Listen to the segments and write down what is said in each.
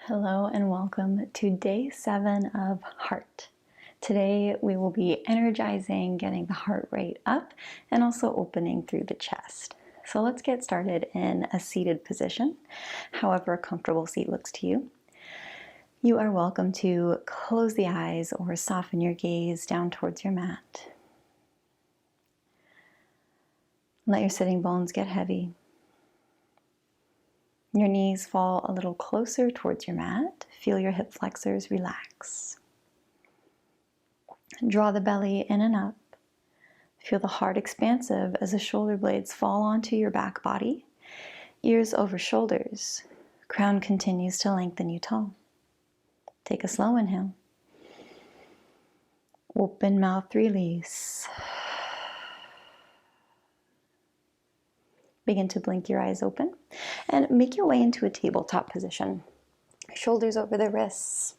Hello and welcome to day 7 of Heart. Today we will be energizing, getting the heart rate up, and also opening through the chest. So let's get started in a seated position, however a comfortable seat looks to you. You are welcome to close the eyes or soften your gaze down towards your mat. Let your sitting bones get heavy. Your knees fall a little closer towards your mat. Feel your hip flexors relax. Draw the belly in and up. Feel the heart expansive as the shoulder blades fall onto your back body. Ears over shoulders. Crown continues to lengthen you tall. Take a slow inhale. Open mouth, release. Begin to blink your eyes open and make your way into a tabletop position. Shoulders over the wrists,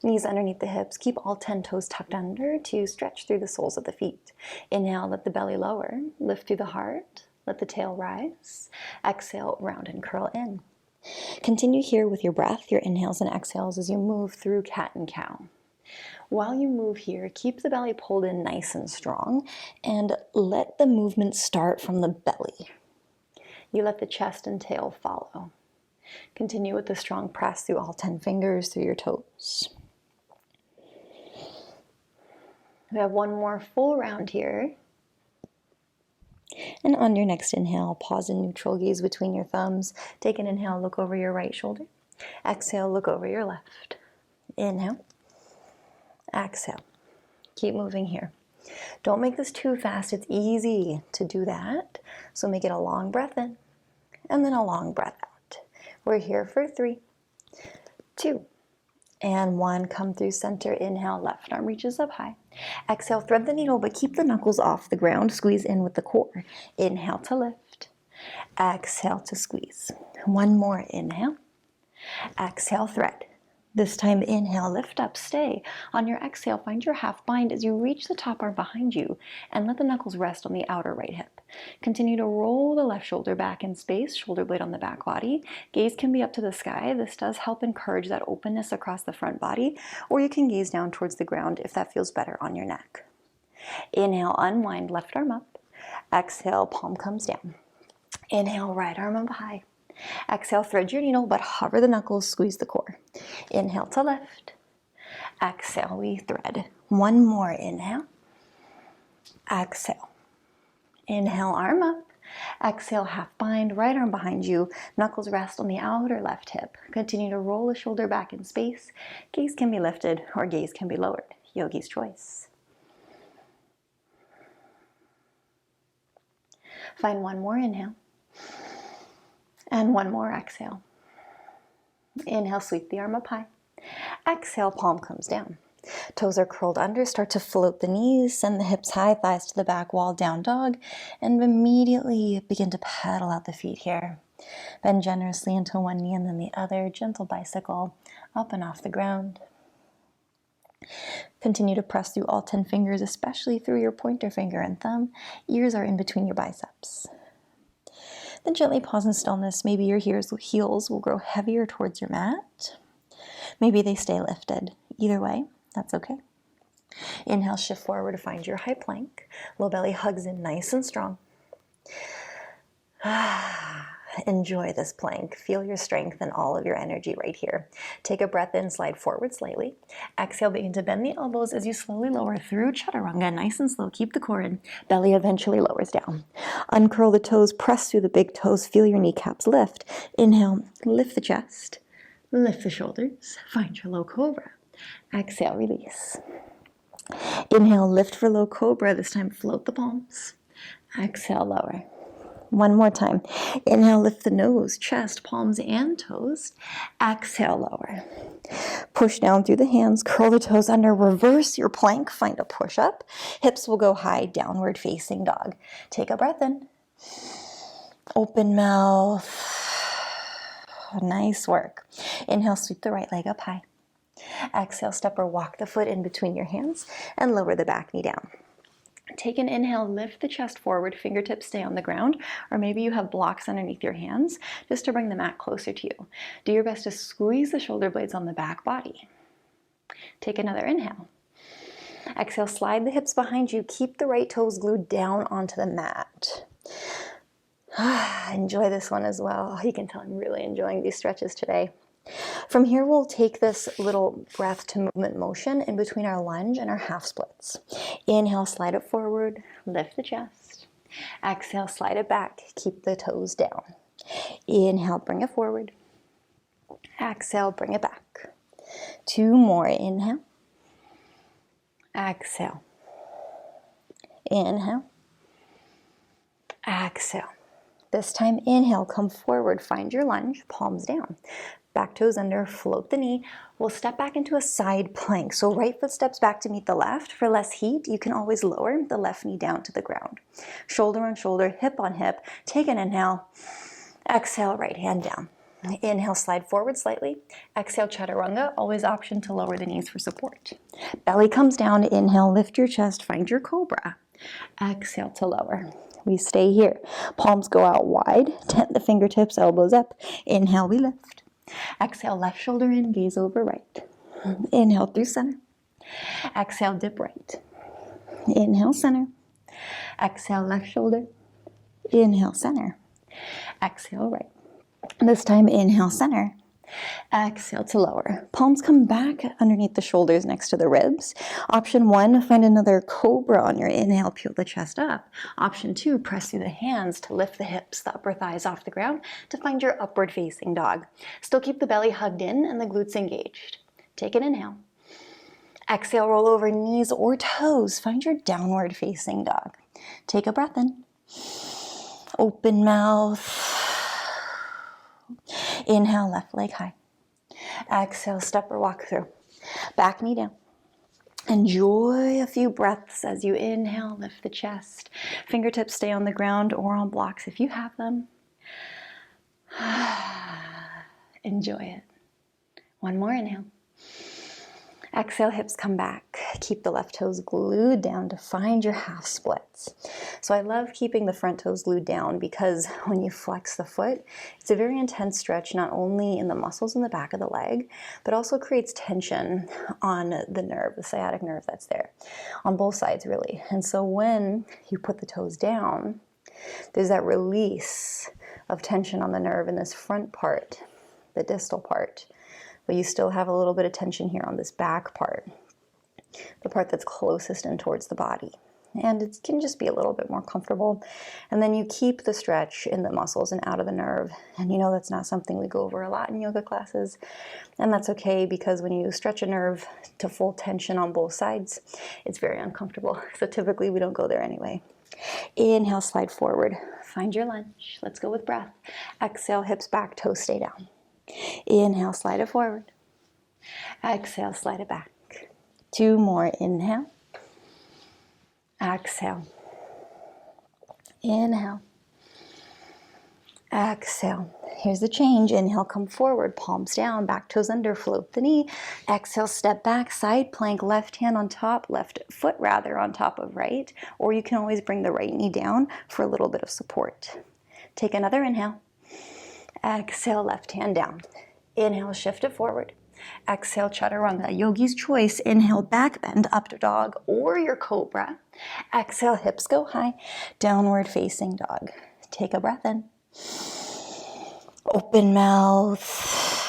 knees underneath the hips. Keep all 10 toes tucked under to stretch through the soles of the feet. Inhale, let the belly lower. Lift through the heart. Let the tail rise. Exhale, round and curl in. Continue here with your breath, your inhales and exhales as you move through cat and cow. While you move here, keep the belly pulled in nice and strong and let the movement start from the belly. You let the chest and tail follow. Continue with the strong press through all 10 fingers, through your toes. We have one more full round here. And on your next inhale, pause in neutral, gaze between your thumbs. Take an inhale, look over your right shoulder. Exhale, look over your left. Inhale. Exhale. Keep moving here. Don't make this too fast. It's easy to do that. So make it a long breath in and then a long breath out. We're here for 3, 2, and 1. Come through center. Inhale, left arm reaches up high. Exhale, thread the needle, but keep the knuckles off the ground. Squeeze in with the core. Inhale to lift. Exhale to squeeze. One more. Inhale. Exhale, thread. This time, inhale, lift up, stay. On your exhale, find your half bind as you reach the top arm behind you and let the knuckles rest on the outer right hip. Continue to roll the left shoulder back in space, shoulder blade on the back body. Gaze can be up to the sky. This does help encourage that openness across the front body, or you can gaze down towards the ground if that feels better on your neck. Inhale, unwind, left arm up. Exhale, palm comes down. Inhale, right arm up high. Exhale, thread your needle, but hover the knuckles, squeeze the core. Inhale to lift. Exhale, we thread. One more. Inhale. Exhale. Inhale, arm up. Exhale, half bind, right arm behind you. Knuckles rest on the outer left hip. Continue to roll the shoulder back in space. Gaze can be lifted or gaze can be lowered. Yogi's choice. Find one more inhale. And one more exhale. Inhale, sweep the arm up high. Exhale, palm comes down. Toes are curled under, start to float the knees, send the hips high, thighs to the back wall, down dog, and immediately begin to pedal out the feet here. Bend generously into one knee and then the other, gentle bicycle, up and off the ground. Continue to press through all 10 fingers, especially through your pointer finger and thumb. Ears are in between your biceps. Then gently pause in stillness. Maybe your heels will grow heavier towards your mat. Maybe they stay lifted. Either way, that's okay. Inhale, shift forward to find your high plank. Low belly hugs in nice and strong. Enjoy this plank. Feel your strength and all of your energy right here. Take a breath in, slide forward slightly. Exhale, begin to bend the elbows as you slowly lower through chaturanga. Nice and slow. Keep the core in. Belly eventually lowers down. Uncurl the toes, press through the big toes. Feel your kneecaps lift. Inhale, lift the chest. Lift the shoulders. Find your low cobra. Exhale, release. Inhale, lift for low cobra. This time, float the palms. Exhale, lower. One more time. Inhale, lift the nose, chest, palms, and toes. Exhale, lower. Push down through the hands, curl the toes under, reverse your plank, find a push-up. Hips will go high, downward facing dog. Take a breath in. Open mouth. Nice work. Inhale, sweep the right leg up high. Exhale, step or walk the foot in between your hands and lower the back knee down. Take an inhale, lift the chest forward, fingertips stay on the ground, or maybe you have blocks underneath your hands just to bring the mat closer to you. Do your best to squeeze the shoulder blades on the back body. Take another inhale. Exhale, slide the hips behind you. Keep the right toes glued down onto the mat. Enjoy this one as well. You can tell I'm really enjoying these stretches today. From here, we'll take this little breath to movement motion in between our lunge and our half splits. Inhale, slide it forward, lift the chest. Exhale, slide it back, keep the toes down. Inhale, bring it forward. Exhale, bring it back. 2 more, inhale. Exhale. Inhale. Exhale. This time, inhale, come forward, find your lunge, palms down. Back toes under, float the knee. We'll step back into a side plank. So right foot steps back to meet the left. For less heat, you can always lower the left knee down to the ground. Shoulder on shoulder, hip on hip. Take an inhale. Exhale, right hand down. Inhale, slide forward slightly. Exhale, chaturanga. Always option to lower the knees for support. Belly comes down. Inhale, lift your chest, find your cobra. Exhale to lower. We stay here. Palms go out wide. Tent the fingertips, elbows up. Inhale, we lift. Exhale, left shoulder in, gaze over right. Inhale through center. Exhale, dip right. Inhale, center. Exhale, left shoulder. Inhale, center. Exhale, right. This time, inhale, center. Exhale to lower. Palms come back underneath the shoulders next to the ribs. Option 1, find another cobra on your inhale, peel the chest up. Option 2, press through the hands to lift the hips, the upper thighs off the ground to find your upward facing dog. Still keep the belly hugged in and the glutes engaged. Take an inhale. Exhale, roll over knees or toes. Find your downward facing dog. Take a breath in. Open mouth. Inhale, left leg high. Exhale, step or walk through. Back knee down. Enjoy a few breaths as you inhale, lift the chest. Fingertips stay on the ground or on blocks if you have them. Enjoy it. One more inhale. Exhale, hips come back. Keep the left toes glued down to find your half splits. So I love keeping the front toes glued down because when you flex the foot, it's a very intense stretch, not only in the muscles in the back of the leg, but also creates tension on the nerve, the sciatic nerve that's there, on both sides really. And so when you put the toes down, there's that release of tension on the nerve in this front part, the distal part. But you still have a little bit of tension here on this back part, the part that's closest in towards the body. And it can just be a little bit more comfortable. And then you keep the stretch in the muscles and out of the nerve. And you know that's not something we go over a lot in yoga classes. And that's okay because when you stretch a nerve to full tension on both sides, it's very uncomfortable. So typically we don't go there anyway. Inhale, slide forward. Find your lunge. Let's go with breath. Exhale, hips back, toes stay down. Inhale, slide it forward. Exhale, slide it back. 2 more, inhale. Exhale. Inhale. Exhale. Here's the change. Inhale, come forward, palms down, back toes under, float the knee. Exhale, step back, side plank, left hand on top, left foot rather on top of right. Or you can always bring the right knee down for a little bit of support. Take another inhale. Exhale, left hand down. Inhale, shift it forward. Exhale, chaturanga. Yogi's choice. Inhale, back bend, up dog, or your cobra. Exhale, hips go high. Downward facing dog. Take a breath in. Open mouth.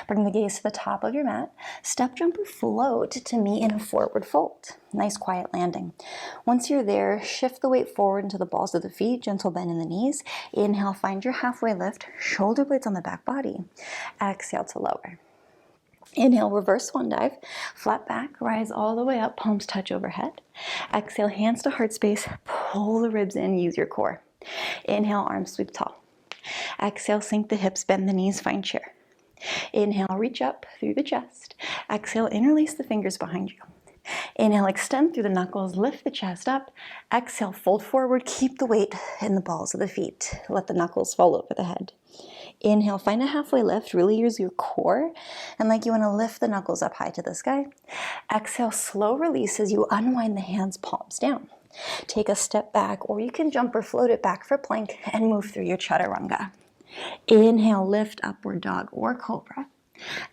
Bring the gaze to the top of your mat. Step, jump, or float to meet in a forward fold. Nice quiet landing. Once you're there, shift the weight forward into the balls of the feet, gentle bend in the knees. Inhale, find your halfway lift, shoulder blades on the back body. Exhale to lower. Inhale, reverse swan dive, flat back, rise all the way up, palms touch overhead. Exhale, hands to heart space, pull the ribs in, use your core. Inhale, arms sweep tall. Exhale, sink the hips, bend the knees, find chair. Inhale, reach up through the chest. Exhale, interlace the fingers behind you. Inhale, extend through the knuckles, lift the chest up. Exhale, fold forward, keep the weight in the balls of the feet. Let the knuckles fall over the head. Inhale, find a halfway lift. Really use your core. And like you want to lift the knuckles up high to the sky. Exhale, slow release as you unwind the hands, palms down. Take a step back, or you can jump or float it back for plank and move through your chaturanga. Inhale, lift, upward dog or cobra.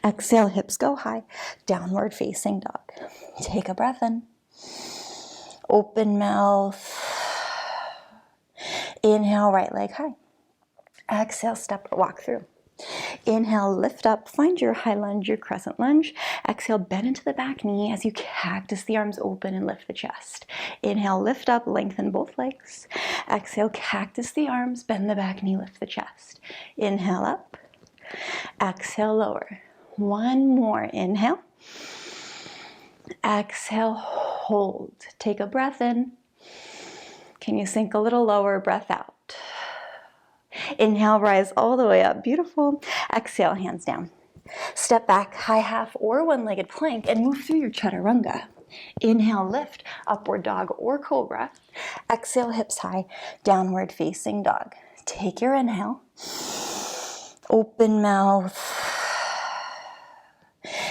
Exhale, hips go high, downward facing dog. Take a breath in. Open mouth. Inhale, right leg high. Exhale, step or walk through. Inhale, lift up, find your high lunge, your crescent lunge. Exhale, bend into the back knee as you cactus the arms open and lift the chest. Inhale, lift up, lengthen both legs. Exhale, cactus the arms, bend the back knee, lift the chest. Inhale up. Exhale, lower. One more. Inhale. Exhale, hold. Take a breath in. Can you sink a little lower? Breath out. Inhale, rise all the way up. Beautiful. Exhale, hands down. Step back, high half or one-legged plank and move through your chaturanga. Inhale, lift, upward dog or cobra. Exhale, hips high, downward facing dog. Take your inhale. Open mouth.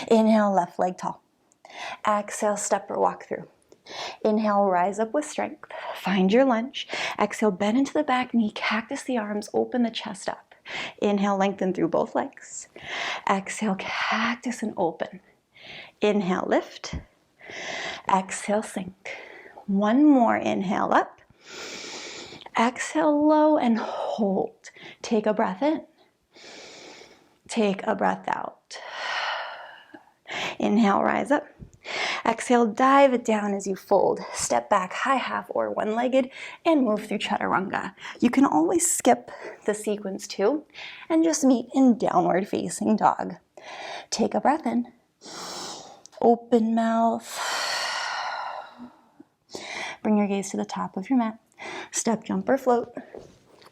Inhale, left leg tall. Exhale, step or walk through. Inhale, rise up with strength. Find your lunge. Exhale, bend into the back knee, cactus the arms, open the chest up. Inhale, lengthen through both legs. Exhale, cactus and open. Inhale, lift. Exhale, sink. One more. Inhale up. Exhale, low and hold. Take a breath in. Take a breath out. Inhale, rise up. Exhale, dive it down as you fold. Step back, high half or one-legged, and move through chaturanga. You can always skip the sequence too, and just meet in downward facing dog. Take a breath in. Open mouth. Bring your gaze to the top of your mat. Step, jump, or float.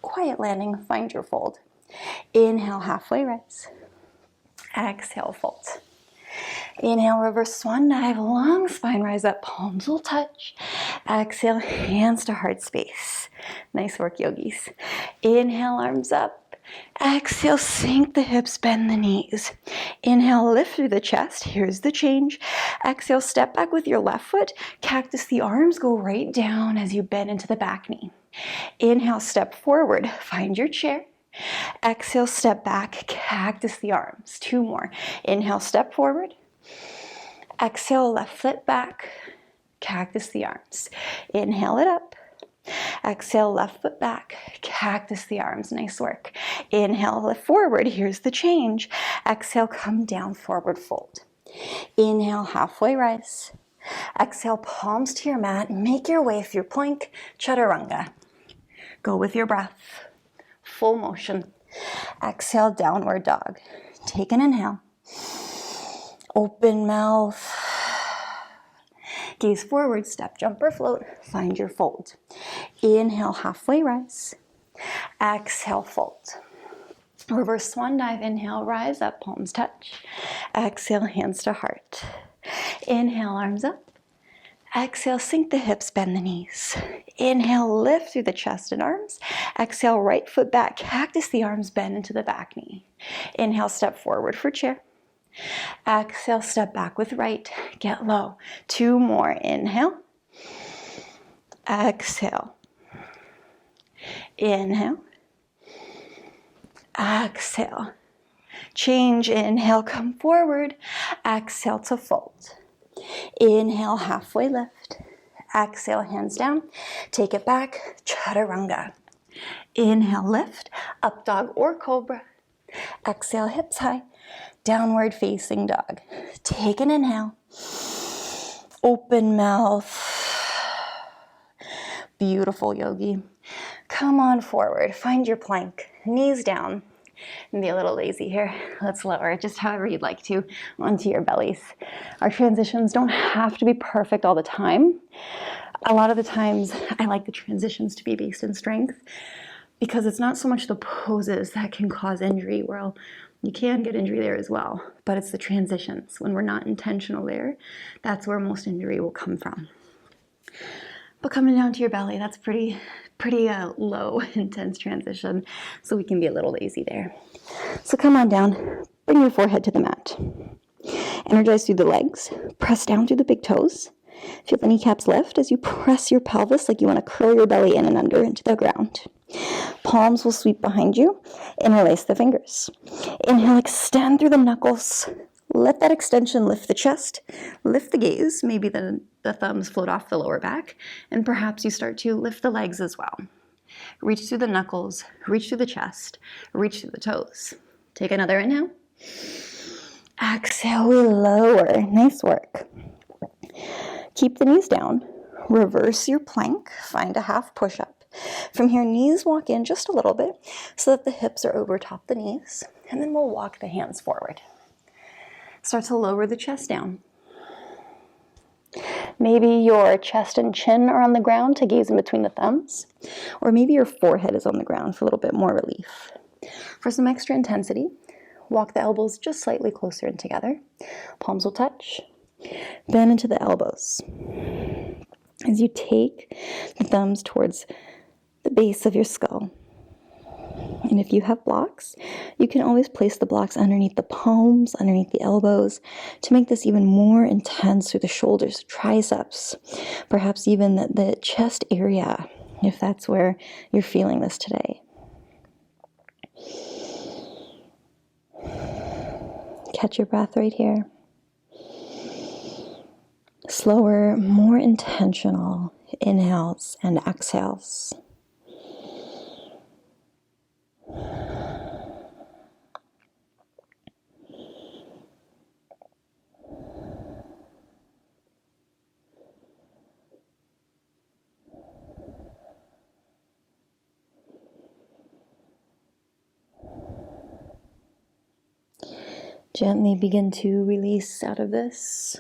Quiet landing, find your fold. Inhale, halfway rise. Exhale, fold. Inhale, reverse swan dive, long spine rise up, palms will touch. Exhale, hands to heart space. Nice work, yogis. Inhale, arms up. Exhale, sink the hips, bend the knees. Inhale, lift through the chest. Here's the change. Exhale, step back with your left foot. Cactus the arms, go right down as you bend into the back knee. Inhale, step forward, find your chair. Exhale, step back, cactus the arms. Two more. Inhale, step forward. Exhale, left foot back, cactus the arms. Inhale it up. Exhale, left foot back, cactus the arms. Nice work. Inhale, lift forward. Here's the change. Exhale, come down, forward fold. Inhale, halfway rise. Exhale, palms to your mat. Make your way through plank, chaturanga. Go with your breath. Full motion. Exhale, downward dog. Take an inhale. Open mouth. Gaze forward, step, jump, or float. Find your fold. Inhale, halfway rise. Exhale, fold. Reverse swan dive. Inhale, rise up, palms touch. Exhale, hands to heart. Inhale, arms up. Exhale, sink the hips, bend the knees. Inhale, lift through the chest and arms. Exhale, right foot back, cactus the arms, bend into the back knee. Inhale, step forward for chair. Exhale, step back with right, get low. Two more. Inhale. Exhale. Inhale. Exhale. Change. Inhale, come forward. Exhale to fold. Inhale, halfway lift. Exhale, hands down. Take it back, chaturanga. Inhale, lift, up dog or cobra. Exhale, hips high, downward facing dog. Take an inhale. Open mouth. Beautiful, yogi. Come on forward, find your plank, knees down. And be a little lazy here. Let's lower it just however you'd like to onto your bellies. Our transitions don't have to be perfect all the time. A lot of the times I like the transitions to be based in strength because it's not so much the poses that can cause injury. Well, you can get injury there as well, but it's the transitions. When we're not intentional there, that's where most injury will come from. But coming down to your belly, that's pretty pretty low, intense transition, so we can be a little lazy there. So come on down, bring your forehead to the mat. Energize through the legs, press down through the big toes. Feel the kneecaps lift as you press your pelvis like you want to curl your belly in and under into the ground. Palms will sweep behind you. Interlace the fingers. Inhale, extend through the knuckles. Let that extension lift the chest, lift the gaze. Maybe the thumbs float off the lower back, and perhaps you start to lift the legs as well. Reach through the knuckles, reach through the chest, reach through the toes. Take another inhale. Exhale, we lower. Nice work. Keep the knees down. Reverse your plank. Find a half push-up. From here, knees walk in just a little bit so that the hips are over top the knees. And then we'll walk the hands forward. Start to lower the chest down. Maybe your chest and chin are on the ground to gaze in between the thumbs. Or maybe your forehead is on the ground for a little bit more relief. For some extra intensity, walk the elbows just slightly closer in together. Palms will touch. Bend into the elbows. As you take the thumbs towards the base of your skull. And if you have blocks, you can always place the blocks underneath the palms, underneath the elbows, to make this even more intense through the shoulders, triceps, perhaps even the chest area, if that's where you're feeling this today. Catch your breath right here. Slower, more intentional inhales and exhales. Gently begin to release out of this.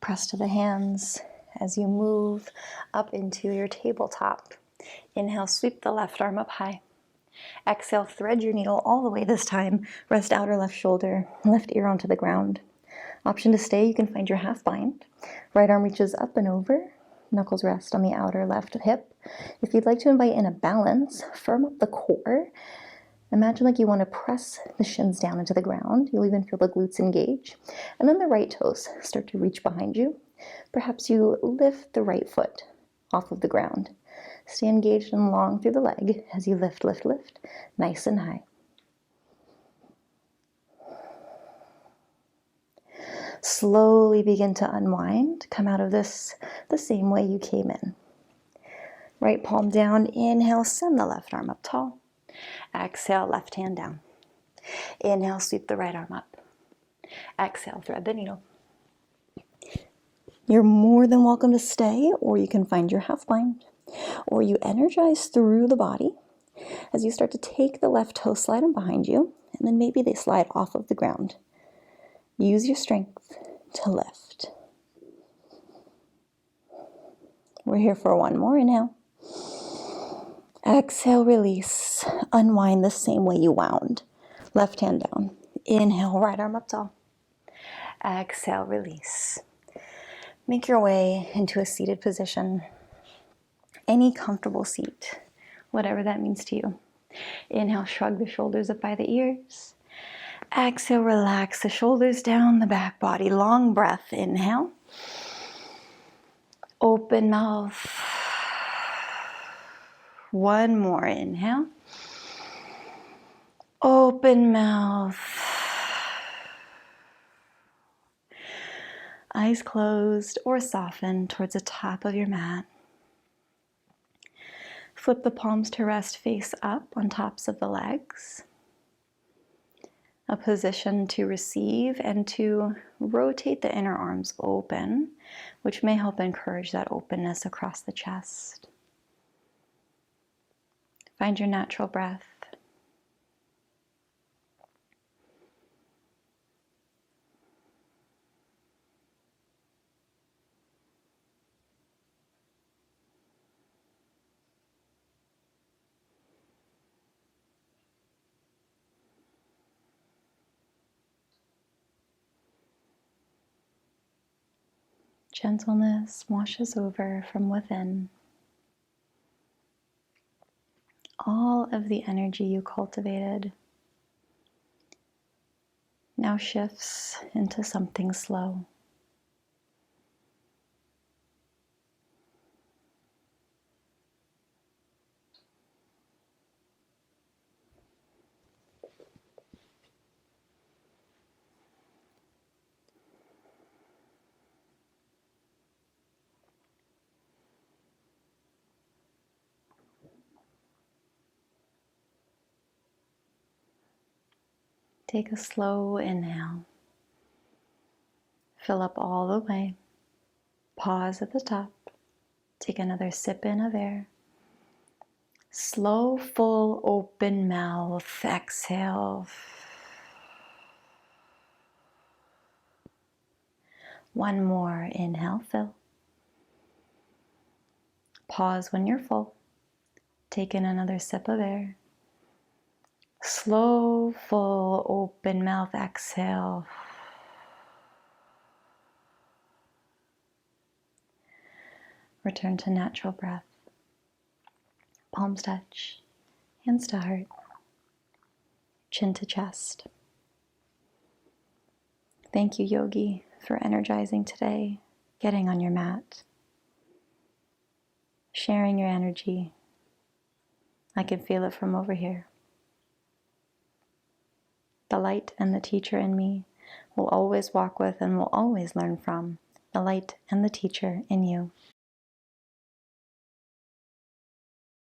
Press to the hands as you move up into your tabletop. Inhale, sweep the left arm up high. Exhale, thread your needle all the way this time. Rest outer left shoulder, left ear onto the ground. Option to stay, you can find your half bind. Right arm reaches up and over. Knuckles rest on the outer left hip. If you'd like to invite in a balance, firm up the core. Imagine like you want to press the shins down into the ground. You'll even feel the glutes engage. And then the right toes start to reach behind you. Perhaps you lift the right foot off of the ground. Stay engaged and long through the leg as you lift, lift, lift, nice and high. Slowly begin to unwind. Come out of this the same way you came in. Right palm down. Inhale, send the left arm up tall. Exhale, left hand down. Inhale, sweep the right arm up. Exhale, thread the needle. You're more than welcome to stay, or you can find your half bind, or you energize through the body as you start to take the left toe, slide them behind you, and then maybe they slide off of the ground. Use your strength to lift. We're here for one more inhale. Exhale, release. Unwind the same way you wound. Left hand down. Inhale, right arm up tall. Exhale, release. Make your way into a seated position. Any comfortable seat, whatever that means to you. Inhale, shrug the shoulders up by the ears. Exhale, relax the shoulders down the back body. Long breath, inhale. Open mouth. One more inhale. Open mouth. Eyes closed or soften towards the top of your mat. Flip the palms to rest face up on tops of the legs. A position to receive and to rotate the inner arms open, which may help encourage that openness across the chest. Find your natural breath. Gentleness washes over from within. all of the energy you cultivated now shifts into something slow. Take a slow inhale. Fill up all the way. Pause at the top. Take another sip in of air. Slow, full, open mouth. Exhale. One more. Inhale, fill. Pause when you're full. Take in another sip of air. Slow, full, open mouth. Exhale. Return to natural breath. Palms touch, hands to heart, chin to chest. Thank you, Yogi, for energizing today, getting on your mat, sharing your energy. I can feel it from over here. The light and the teacher in me will always walk with and will always learn from the light and the teacher in you.